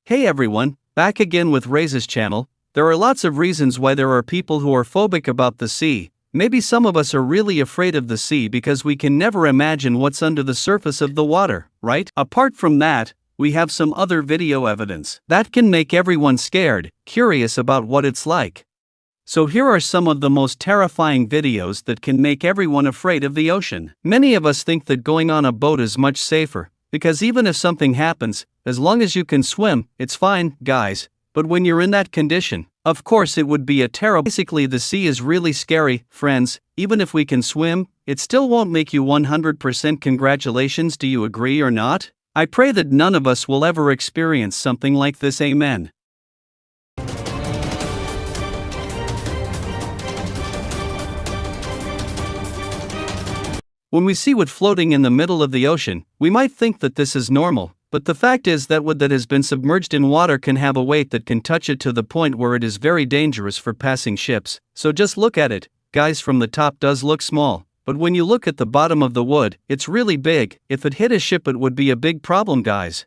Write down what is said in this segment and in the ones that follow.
Hey everyone, back again with Ray's channel. There are lots of reasons why there are people who are phobic about the sea. Maybe some of us are really afraid of the sea because we can never imagine what's under the surface of the water, right? Apart from that, we have some other video evidence that can make everyone scared, curious about what it's like. So here are some of the most terrifying videos that can make everyone afraid of the ocean. Many of us think that going on a boat is much safer, because even if something happens, as long as you can swim, it's fine, guys. But when you're in that condition, of course it would be a terrible. Basically, the sea is really scary, friends. Even if we can swim, it still won't make you 100% congratulations. Do you agree or not? I pray that none of us will ever experience something like this. Amen. When we see wood floating in the middle of the ocean, we might think that this is normal, but the fact is that wood that has been submerged in water can have a weight that can touch it to the point where it is very dangerous for passing ships. So just look at it, guys. From the top does look small, but when you look at the bottom of the wood, it's really big. If it hit a ship, it would be a big problem, guys.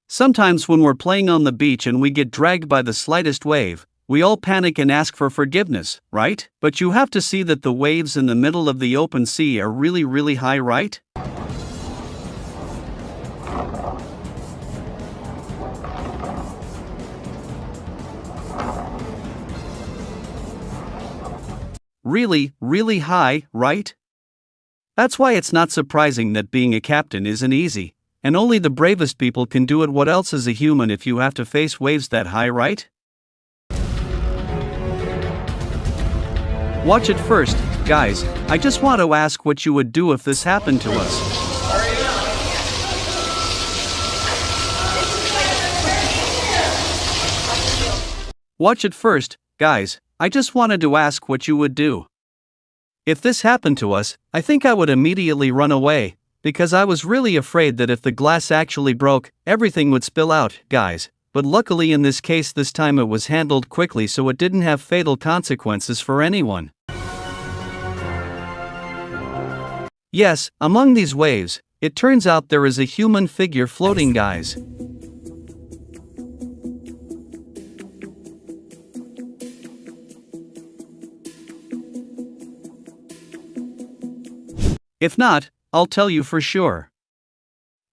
Sometimes when we're playing on the beach and we get dragged by the slightest wave, we all panic and ask for forgiveness, right? But you have to see that the waves in the middle of the open sea are really high, right? Really high, right? That's why it's not surprising that being a captain isn't easy. And only the bravest people can do it. What else is a human if you have to face waves that high, right? Watch it first, guys. I just want to ask what you would do if this happened to us. Watch it first, guys. I just wanted to ask what you would do. If this happened to us, I think I would immediately run away. Because I was really afraid that if the glass actually broke, everything would spill out, guys. But luckily in this case this time it was handled quickly, so it didn't have fatal consequences for anyone. Yes, among these waves, it turns out there is a human figure floating, guys. If not, I'll tell you for sure.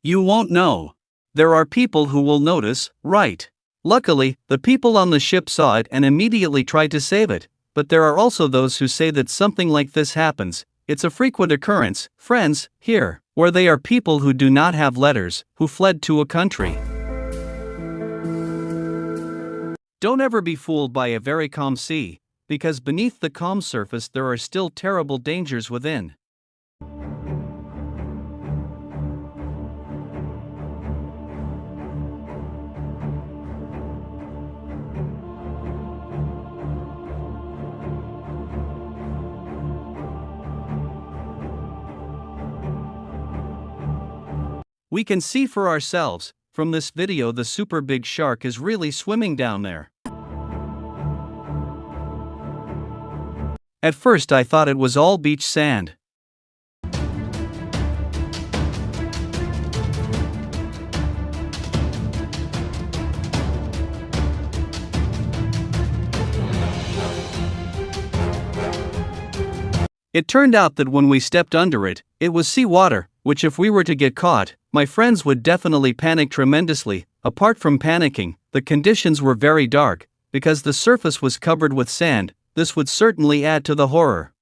You won't know. There are people who will notice, right? Luckily, the people on the ship saw it and immediately tried to save it, but there are also those who say that something like this happens. It's a frequent occurrence, friends, here, where they are people who do not have letters, who fled to a country. Don't ever be fooled by a very calm sea, because beneath the calm surface there are still terrible dangers within. We can see for ourselves, from this video, the super big shark is really swimming down there. At first I thought it was all beach sand. It turned out that when we stepped under it, it was seawater, which if we were to get caught, my friends would definitely panic tremendously. Apart from panicking, the conditions were very dark, because the surface was covered with sand. This would certainly add to the horror.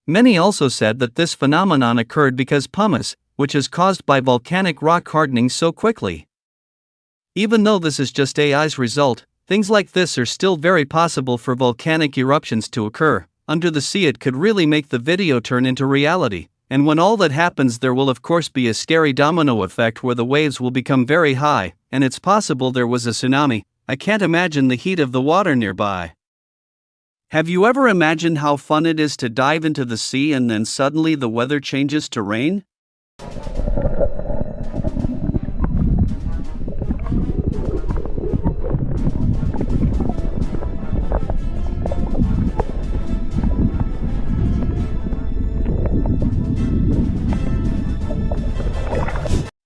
Many also said that this phenomenon occurred because pumice, which is caused by volcanic rock hardening so quickly. Even though this is just AI's result, things like this are still very possible for volcanic eruptions to occur. Under the sea it could really make the video turn into reality. And when all that happens, there will of course be a scary domino effect where the waves will become very high, and it's possible there was a tsunami. I can't imagine the heat of the water nearby. Have you ever imagined how fun it is to dive into the sea and then suddenly the weather changes to rain?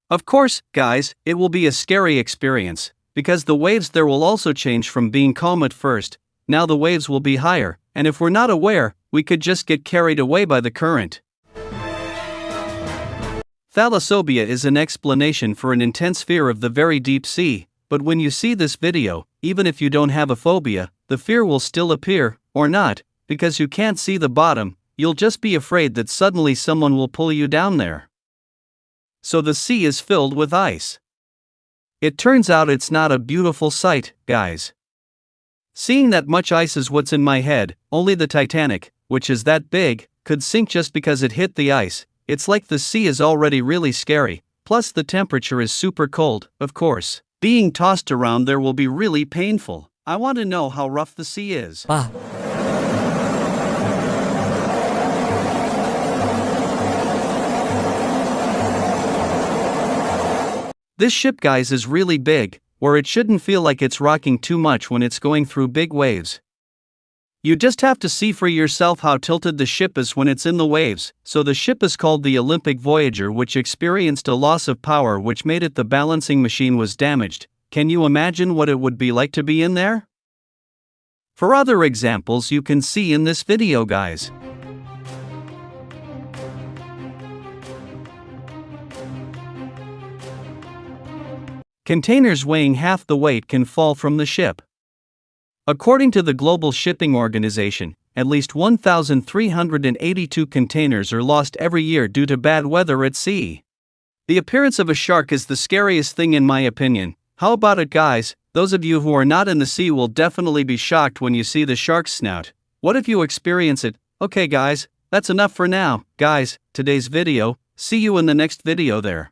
Of course, guys, it will be a scary experience, because the waves there will also change from being calm at first. Now the waves will be higher, and if we're not aware, we could just get carried away by the current. Thalassophobia is an explanation for an intense fear of the very deep sea, but when you see this video, even if you don't have a phobia, the fear will still appear, or not, because you can't see the bottom. You'll just be afraid that suddenly someone will pull you down there. So the sea is filled with ice. It turns out it's not a beautiful sight, guys. Seeing that much ice is what's in my head. Only the Titanic, which is that big, could sink just because it hit the ice. It's like the sea is already really scary, plus the temperature is super cold, of course. Being tossed around there will be really painful. I want to know how rough the sea is. This ship, guys, is really big, where it shouldn't feel like it's rocking too much when it's going through big waves. You just have to see for yourself how tilted the ship is when it's in the waves. So the ship is called the Olympic Voyager, which experienced a loss of power which made it the balancing machine was damaged. Can you imagine what it would be like to be in there? For other examples you can see in this video, guys. Containers weighing half the weight can fall from the ship. According to the Global Shipping Organization, at least 1,382 containers are lost every year due to bad weather at sea. The appearance of a shark is the scariest thing in my opinion. How about it, guys? Those of you who are not in the sea will definitely be shocked when you see the shark's snout. What if you experience it? Okay guys, that's enough for now. Guys, today's video. See you in the next video there.